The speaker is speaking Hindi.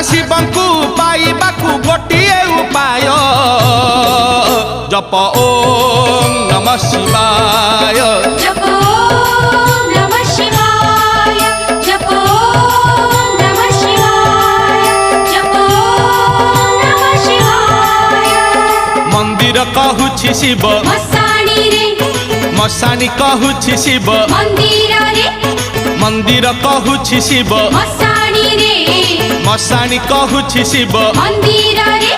शिवंकु पाइबाकु गोटिए उपाय जप ओम नमः शिवाय जप ओम नमः शिवाय जप ओम नमः शिवाय जप ओम नमः शिवाय मंदिर कहूछि शिव मसाणी रे मसाणी कहूछि शिव मंदिर रे मंदिर कहूछि शिव मसाणी रे मसाणी कहूछि शिव मंदिर रे